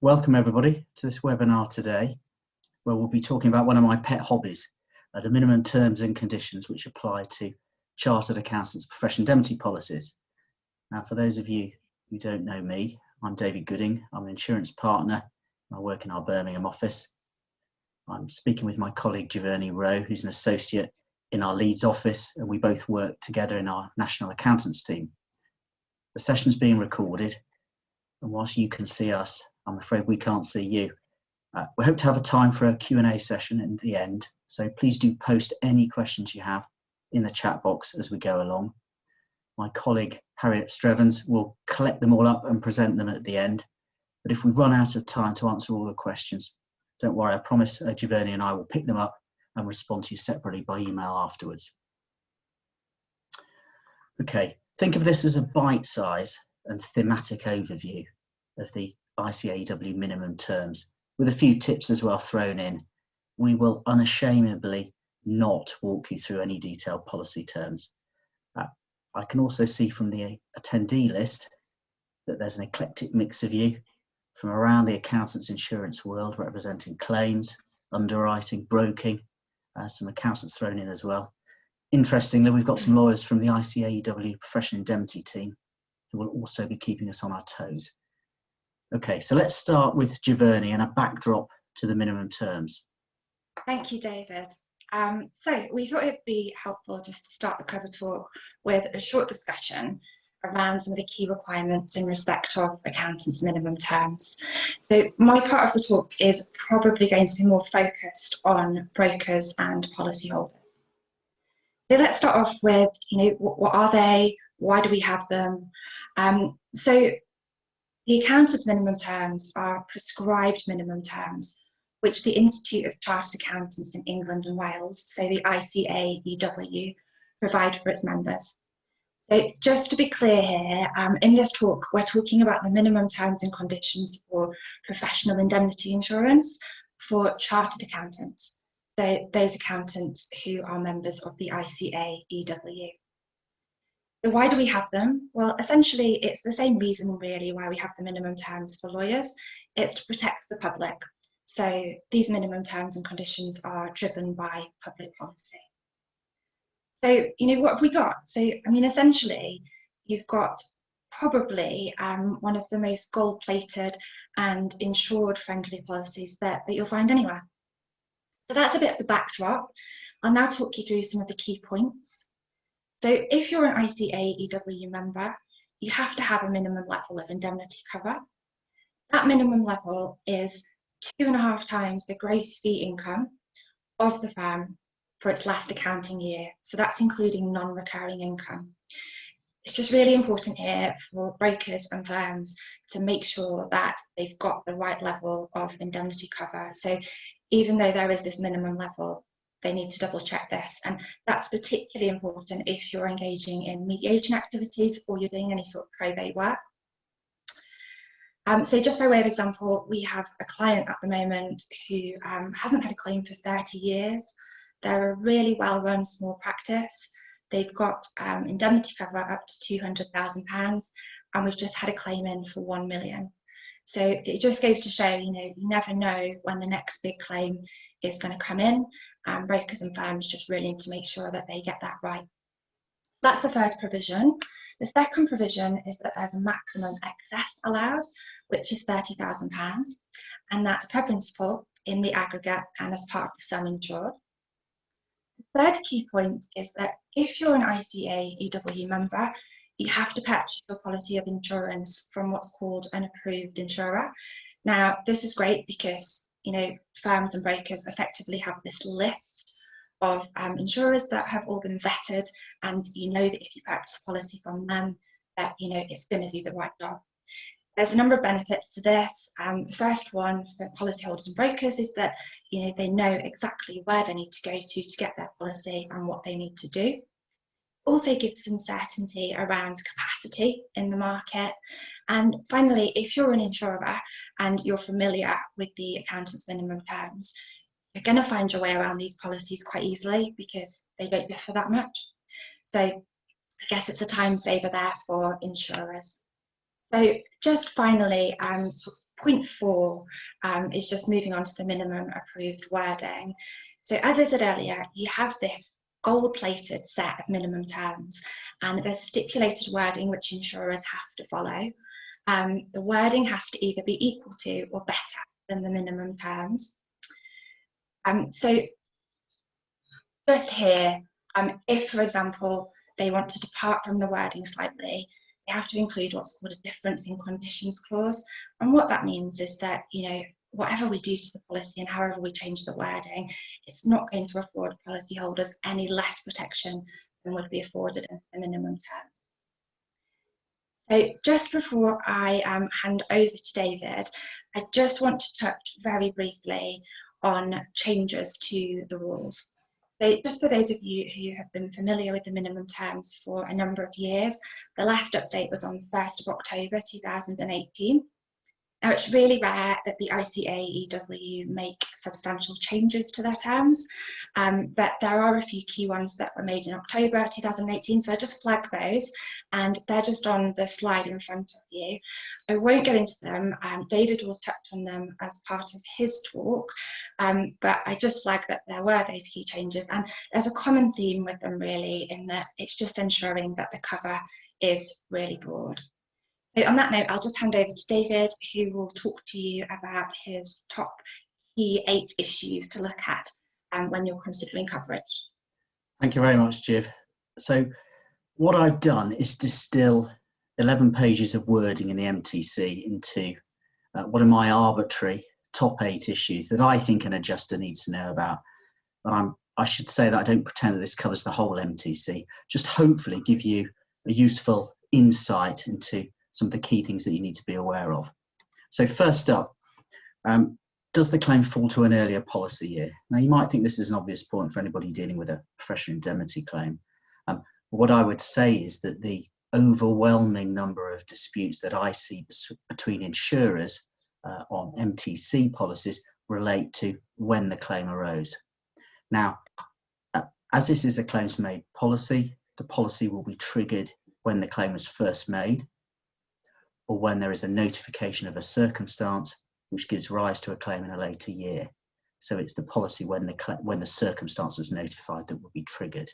Welcome everybody to this webinar today, where we'll be talking about one of my pet hobbies, the minimum terms and conditions which apply to chartered accountants' professional indemnity policies. Now, for those of you who don't know me, I'm David Gooding. I'm an insurance partner. I work in our Birmingham office. I'm speaking with my colleague Giverny Wroe, who's an associate in our Leeds office, and we both work together in our national accountants team. The session's being recorded, and whilst you can see us, I'm afraid we can't see you. We hope to have a time for a Q&A session at the end, so please do post any questions you have in the chat box as we go along. My colleague Harriet Strevens will collect them all up and present them at the end, but if we run out of time to answer all the questions, don't worry, I promise Giverny and I will pick them up and respond to you separately by email afterwards. Okay, think of this as a bite-size and thematic overview of the ICAEW minimum terms, with a few tips as well thrown in. We will unashamedly not walk you through any detailed policy terms. I can also see from the attendee list that there's an eclectic mix of you from around the accountants insurance world, representing claims, underwriting, broking, some accountants thrown in as well. Interestingly, we've got some lawyers from the ICAEW professional indemnity team who will also be keeping us on our toes. Okay, so let's start with Giverny and a backdrop to the minimum terms. Thank you, David. So we thought it'd be helpful just to start the cover talk with a short discussion around some of the key requirements in respect of accountants' minimum terms. So my part of the talk is probably going to be more focused on brokers and policyholders. So let's start off with, what are they? Why do we have them? So the accountants' minimum terms are prescribed minimum terms, which the Institute of Chartered Accountants in England and Wales, so the ICAEW, provide for its members. So just to be clear here, in this talk, we're talking about the minimum terms and conditions for professional indemnity insurance for chartered accountants, so those accountants who are members of the ICAEW. So why do we have them? Well, essentially, it's the same reason really why we have the minimum terms for lawyers. It's to protect the public. So these minimum terms and conditions are driven by public policy. So, what have we got? So, essentially, you've got probably one of the most gold-plated and insured-friendly policies that you'll find anywhere. So that's a bit of the backdrop. I'll now talk you through some of the key points. So if you're an ICAEW member, you have to have a minimum level of indemnity cover. That minimum level is 2.5 times the gross fee income of the firm for its last accounting year. So that's including non-recurring income. It's just really important here for brokers and firms to make sure that they've got the right level of indemnity cover. So even though there is this minimum level, they need to double check this. And that's particularly important if you're engaging in mediation activities or you're doing any sort of probate work. So just by way of example, we have a client at the moment who hasn't had a claim for 30 years. They're a really well-run small practice. They've got indemnity cover up to £200,000, and we've just had a claim in for 1 million. So it just goes to show, you never know when the next big claim is going to come in. Brokers and firms just really need to make sure that they get that right. That's the first provision. The second provision is that there's a maximum excess allowed, which is £30,000, and that's per principal in the aggregate and as part of the sum insured. The third key point is that if you're an ICAEW member, you have to purchase your policy of insurance from what's called an approved insurer. Now, this is great because firms and brokers effectively have this list of insurers that have all been vetted, and that if you purchase a policy from them, that it's going to do the right job. There's a number of benefits to this. The first one for policyholders and brokers is that they know exactly where they need to go to get their policy and what they need to do. Also gives some certainty around capacity in the market. And finally, if you're an insurer and you're familiar with the accountant's minimum terms, you're going to find your way around these policies quite easily because they don't differ that much. So I guess it's a time saver there for insurers. So just finally, point 4 is just moving on to the minimum approved wording. So as I said earlier, you have this gold-plated set of minimum terms, and there's stipulated wording which insurers have to follow. The wording has to either be equal to or better than the minimum terms. So just here, if, for example, they want to depart from the wording slightly, they have to include what's called a difference in conditions clause. And what that means is that, you know, whatever we do to the policy and however we change the wording, it's not going to afford policyholders any less protection than would be afforded in the minimum terms. So just before I hand over to David, I just want to touch very briefly on changes to the rules. So just for those of you who have been familiar with the minimum terms for a number of years, the last update was on the 1st of October 2018. Now, it's really rare that the ICAEW make substantial changes to their terms, but there are a few key ones that were made in October 2018, so I just flag those, and they're just on the slide in front of you. I won't go into them. David will touch on them as part of his talk, but I just flag that there were those key changes, and there's a common theme with them really, in that it's just ensuring that the cover is really broad. So on that note, I'll just hand over to David, who will talk to you about his top key 8 issues to look at when you're considering coverage. Thank you very much, Jiv. So what I've done is distill 11 pages of wording in the MTC into what are my arbitrary top 8 issues that I think an adjuster needs to know about. But I should say that I don't pretend that this covers the whole MTC, just hopefully give you a useful insight into some of the key things that you need to be aware of. So first up, does the claim fall to an earlier policy year? Now, you might think this is an obvious point for anybody dealing with a professional indemnity claim. What I would say is that the overwhelming number of disputes that I see between insurers on MTC policies relate to when the claim arose. Now, as this is a claims made policy, the policy will be triggered when the claim was first made, or when there is a notification of a circumstance which gives rise to a claim in a later year. So it's the policy when the circumstance was notified that will be triggered.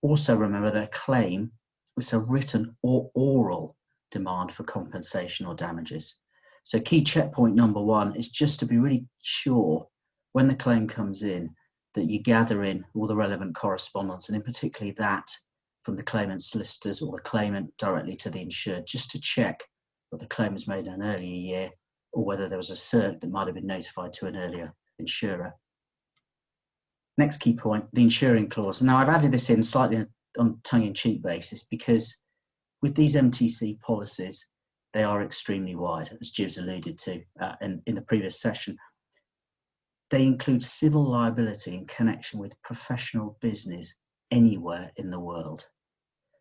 Also remember that a claim is a written or oral demand for compensation or damages. So key checkpoint number 1 is just to be really sure when the claim comes in that you gather in all the relevant correspondence, and in particular that from the claimant's solicitors or the claimant directly to the insured, just to check whether the claim was made in an earlier year or whether there was a cert that might have been notified to an earlier insurer. Next key point, the insuring clause. Now, I've added this in slightly on a tongue-in-cheek basis because with these MTC policies, they are extremely wide, as Jiv's alluded to in the previous session. They include civil liability in connection with professional business anywhere in the world.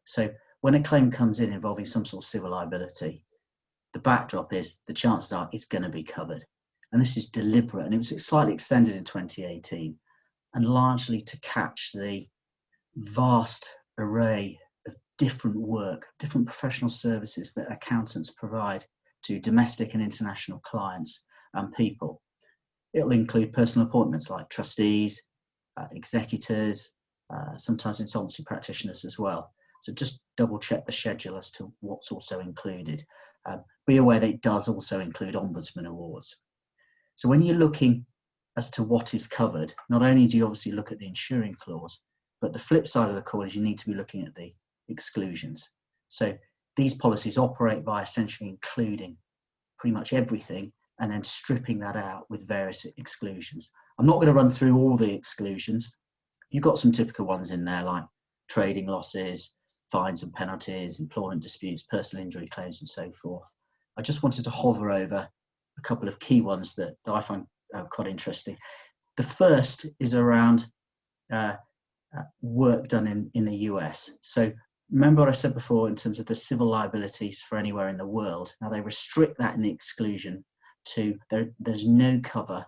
So when a claim comes in involving some sort of civil liability, the backdrop is the chances are it's going to be covered. And this is deliberate, and it was slightly extended in 2018, and largely to catch the vast array of different work, different professional services that accountants provide to domestic and international clients and people. It'll include personal appointments like trustees, executors, sometimes insolvency practitioners as well. So just double check the schedule as to what's also included. Be aware that it does also include ombudsman awards. So when you're looking as to what is covered, not only do you obviously look at the insuring clause, but the flip side of the coin is you need to be looking at the exclusions. So these policies operate by essentially including pretty much everything and then stripping that out with various exclusions. I'm not going to run through all the exclusions. You've got some typical ones in there like trading losses, fines and penalties, employment disputes, personal injury claims, and so forth. I just wanted to hover over a couple of key ones that I find quite interesting. The first is around work done in the US. So remember what I said before in terms of the civil liabilities for anywhere in the world. Now they restrict that in the exclusion to there's no cover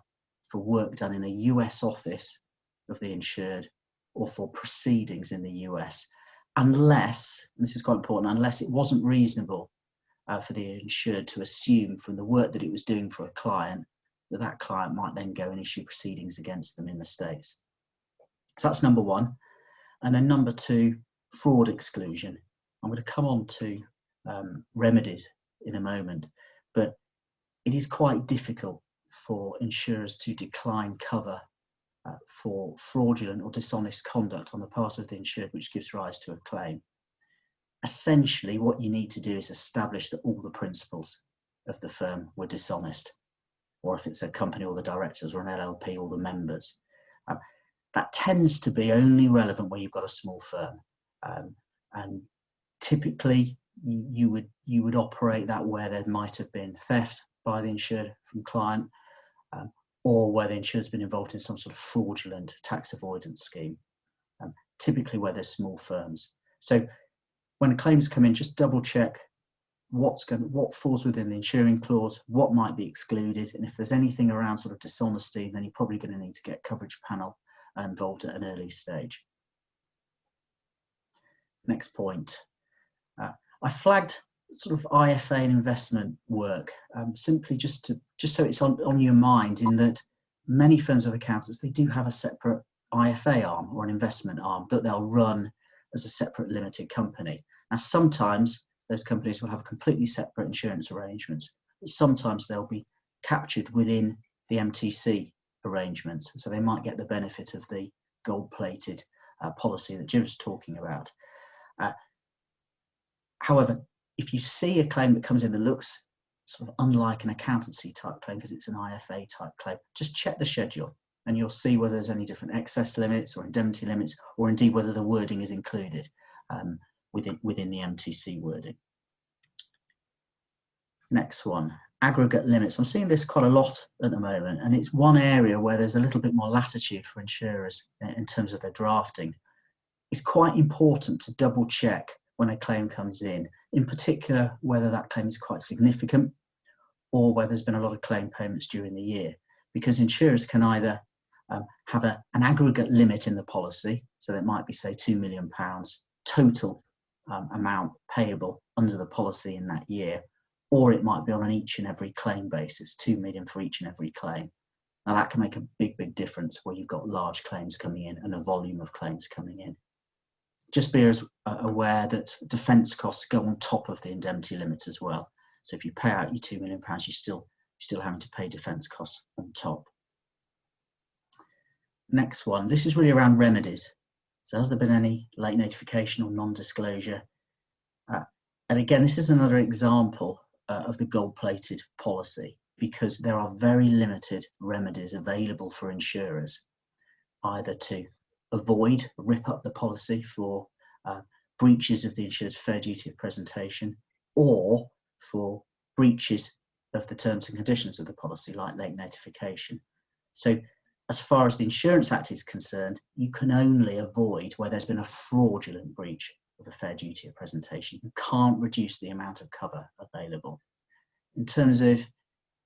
for work done in a US office of the insured or for proceedings in the US, unless, and this is quite important, unless it wasn't reasonable for the insured to assume from the work that it was doing for a client that that client might then go and issue proceedings against them in the States. So that's number one. And then number two, fraud exclusion. I'm going to come on to remedies in a moment, but it is quite difficult for insurers to decline cover for fraudulent or dishonest conduct on the part of the insured which gives rise to a claim. Essentially, what you need to do is establish that all the principals of the firm were dishonest, or if it's a company, all the directors, or an LLP, all the members. That tends to be only relevant where you've got a small firm, and typically you would operate that where there might have been theft by the insured from client, or where the insured's been involved in some sort of fraudulent tax avoidance scheme, typically where there's small firms. So when claims come in, just double check what falls within the insuring clause, what might be excluded, and if there's anything around sort of dishonesty, then you're probably going to need to get coverage panel involved at an early stage. Next point. I flagged sort of IFA and investment work, simply just so it's on your mind, in that many firms of accountants, they do have a separate IFA arm or an investment arm that they'll run as a separate limited company. Now, sometimes those companies will have completely separate insurance arrangements, but sometimes they'll be captured within the MTC arrangements, so they might get the benefit of the gold-plated policy that Jim's talking about. However, if you see a claim that comes in that looks sort of unlike an accountancy type claim because it's an IFA type claim, just check the schedule and you'll see whether there's any different excess limits or indemnity limits, or indeed whether the wording is included within the MTC wording. Next one, aggregate limits. I'm seeing this quite a lot at the moment, and it's one area where there's a little bit more latitude for insurers in terms of their drafting. It's quite important to double check when a claim comes in particular whether that claim is quite significant or whether there's been a lot of claim payments during the year, because insurers can either have an aggregate limit in the policy, so that might be, say, £2 million total amount payable under the policy in that year, or it might be on an each and every claim basis, 2 million for each and every claim. Now that can make a big difference where you've got large claims coming in and a volume of claims coming in. Just be aware that defence costs go on top of the indemnity limits as well. So if you pay out your £2 million, you're still having to pay defence costs on top. Next one, this is really around remedies. So has there been any late notification or non-disclosure? And again, this is another example of the gold-plated policy, because there are very limited remedies available for insurers, either to avoid, rip up the policy for breaches of the insured's fair duty of presentation, or for breaches of the terms and conditions of the policy, like late notification. So as far as the Insurance Act is concerned, you can only avoid where there's been a fraudulent breach of a fair duty of presentation. You can't reduce the amount of cover available. In terms of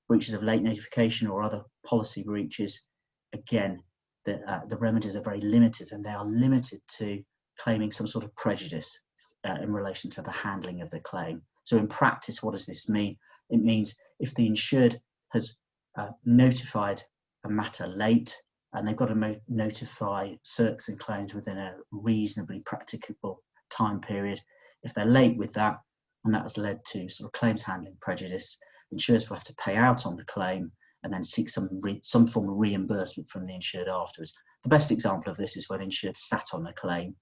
breaches of late notification or other policy breaches, again, the remedies are very limited, and they are limited to claiming some sort of prejudice in relation to the handling of the claim. So in practice, what does this mean? It means if the insured has notified a matter late, and they've got to notify circs and claims within a reasonably practicable time period, if they're late with that, and that has led to sort of claims handling prejudice, insurers will have to pay out on the claim and then seek some form of reimbursement from the insured afterwards. The best example of this is where the insured sat on a claim,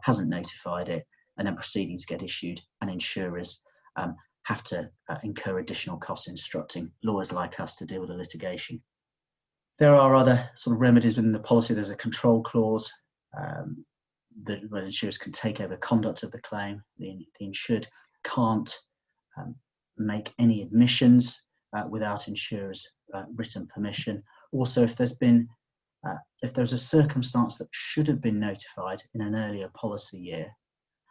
hasn't notified it, and then proceedings get issued, and insurers have to incur additional costs instructing lawyers like us to deal with the litigation. There are other sort of remedies within the policy. There's a control clause where insurers can take over conduct of the claim. The insured can't make any admissions without insurers' written permission. Also, if there's a circumstance that should have been notified in an earlier policy year,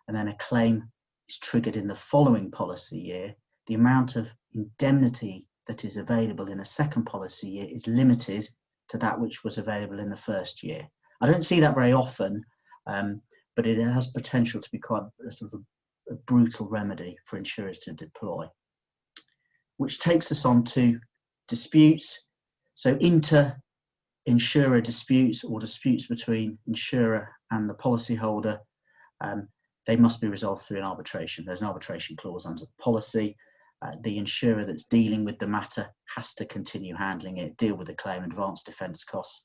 and then a claim is triggered in the following policy year, the amount of indemnity that is available in the second policy year is limited to that which was available in the first year. I don't see that very often, but it has potential to be quite a sort of a brutal remedy for insurers to deploy. which takes us on to disputes. So inter-insurer disputes, or disputes between insurer and the policyholder, they must be resolved through an arbitration. There's an arbitration clause under the policy. The insurer that's dealing with the matter has to continue handling it, deal with the claim, advance defence costs,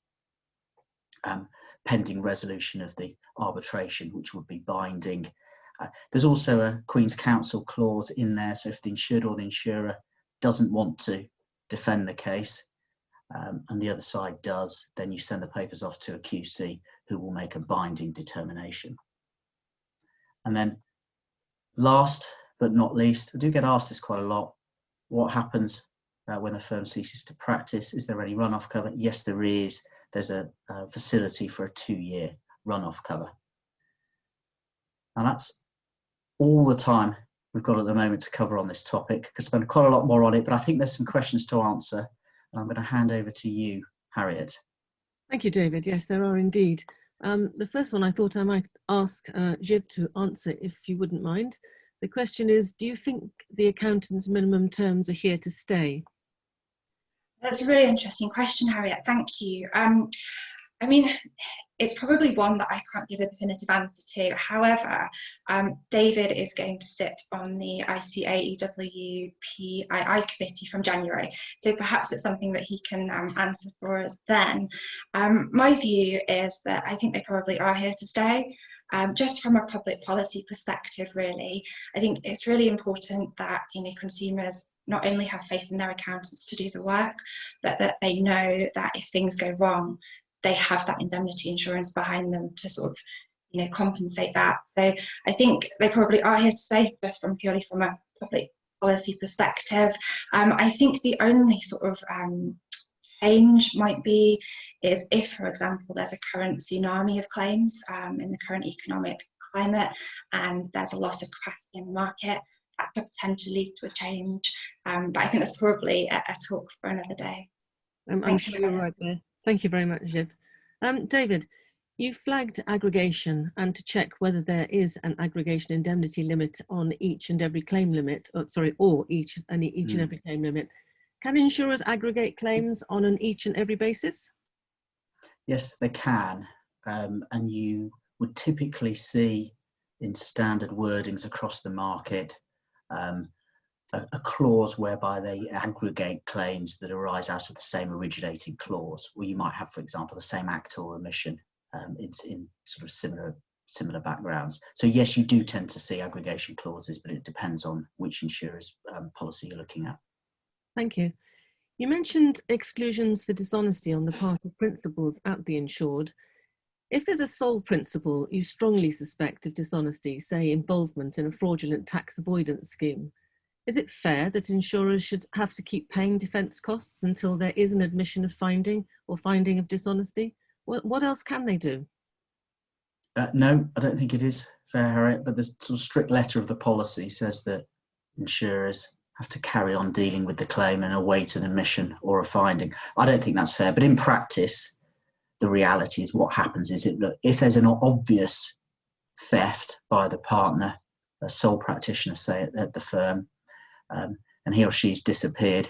pending resolution of the arbitration, which would be binding. There's also a Queen's Counsel clause in there, so if the insured or the insurer doesn't want to defend the case, and the other side does, then you send the papers off to a QC who will make a binding determination. And then last but not least, I do get asked this quite a lot, what happens when a firm ceases to practice? Is there any run-off cover? Yes, there is. There's a facility for a 2-year run-off cover. And that's all the time we've got at the moment to cover on this topic. I could spend quite a lot more on it, but I think there's some questions to answer. And I'm going to hand over to you, Harriet. Thank you, David. Yes, there are indeed. The first one I thought I might ask Giv to answer, if you wouldn't mind. The question is, do you think the accountant's minimum terms are here to stay? That's a really interesting question, Harriet. Thank you. I mean, it's probably one that I can't give a definitive answer to. However, David is going to sit on the ICAEW PII committee from January, so perhaps it's something that he can answer for us then. My view is that I think they probably are here to stay. Just from a public policy perspective, really, I think it's really important that consumers not only have faith in their accountants to do the work, but that they know that if things go wrong, they have that indemnity insurance behind them to sort of, compensate that. So I think they probably are here to stay, just purely from a public policy perspective. I think the only sort of change might be is if, for example, there's a current tsunami of claims in the current economic climate, and there's a loss of capacity in the market, that could potentially lead to a change. But I think that's probably a talk for another day. I'm sure you're right there. Thank you very much, Giv. David, you flagged aggregation and to check whether there is an aggregation indemnity limit on each and every claim limit, or each and every claim limit. Can insurers aggregate claims on an each and every basis? Yes, they can. And you would typically see in standard wordings across the market a clause whereby they aggregate claims that arise out of the same originating clause, or you might have, for example, the same act or omission in sort of similar backgrounds. So yes, you do tend to see aggregation clauses, but it depends on which insurer's policy you're looking at. Thank you. You mentioned exclusions for dishonesty on the part of principals at the insured. If there's a sole principal you strongly suspect of dishonesty, say involvement in a fraudulent tax avoidance scheme, is it fair that insurers should have to keep paying defence costs until there is an admission of finding of dishonesty? What else can they do? No, I don't think it is fair, Harriet, but the sort of strict letter of the policy says that insurers have to carry on dealing with the claim and await an admission or a finding. I don't think that's fair, but in practice, the reality is what happens is if there's an obvious theft by the partner, a sole practitioner, say at the firm, and he or she's disappeared,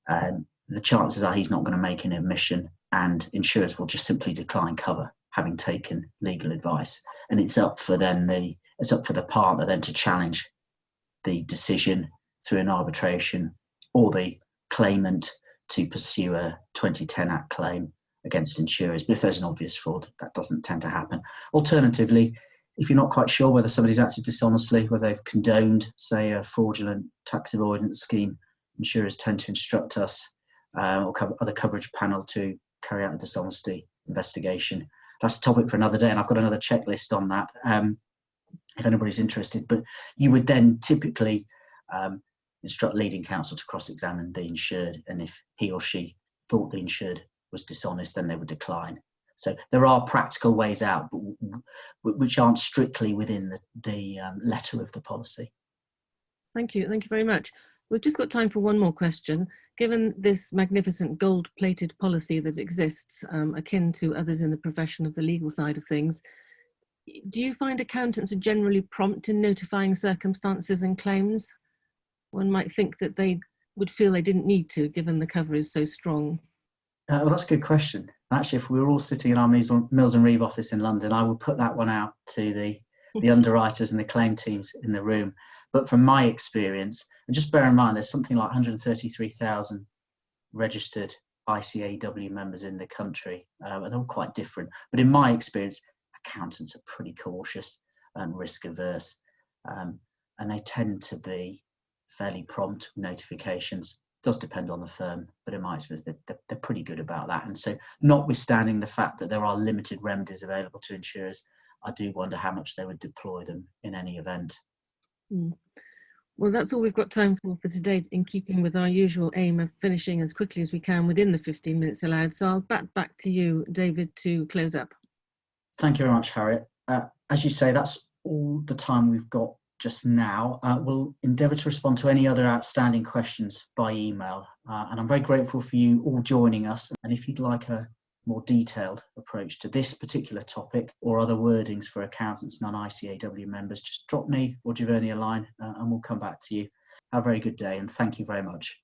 the chances are he's not going to make an admission, and insurers will just simply decline cover, having taken legal advice. And it's up for the partner then to challenge the decision through an arbitration, or the claimant to pursue a 2010 Act claim against insurers. But if there's an obvious fraud, that doesn't tend to happen. Alternatively, if you're not quite sure whether somebody's acted dishonestly, whether they've condoned, say, a fraudulent tax avoidance scheme, insurers tend to instruct us or other coverage panel to carry out a dishonesty investigation. That's a topic for another day, and I've got another checklist on that if anybody's interested. But you would then typically instruct leading counsel to cross-examine the insured, and if he or she thought the insured was dishonest, then they would decline. So there are practical ways out, but which aren't strictly within the letter of the policy. Thank you very much. We've just got time for one more question. Given this magnificent gold-plated policy that exists, akin to others in the profession of the legal side of things, do you find accountants are generally prompt in notifying circumstances and claims? One might think that they would feel they didn't need to, given the cover is so strong? Well, that's a good question. Actually, if we were all sitting in our Mills and Reeve office in London, I would put that one out to the underwriters and the claim teams in the room. But from my experience, and just bear in mind, there's something like 133,000 registered ICAW members in the country, and they're all quite different. But in my experience, accountants are pretty cautious and risk averse, and they tend to be fairly prompt notifications. It does depend on the firm, but in my experience, they're pretty good about that. And so, notwithstanding the fact that there are limited remedies available to insurers, I do wonder how much they would deploy them in any event. Well, that's all we've got time for today, in keeping with our usual aim of finishing as quickly as we can within the 15 minutes allowed. So I'll back to you, David, to close up. Thank you very much, Harriet. As you say, that's all the time we've got just now. We'll endeavour to respond to any other outstanding questions by email. And I'm very grateful for you all joining us. And if you'd like a more detailed approach to this particular topic or other wordings for accountants, non-ICAW members, just drop me or Giverny a line and we'll come back to you. Have a very good day and thank you very much.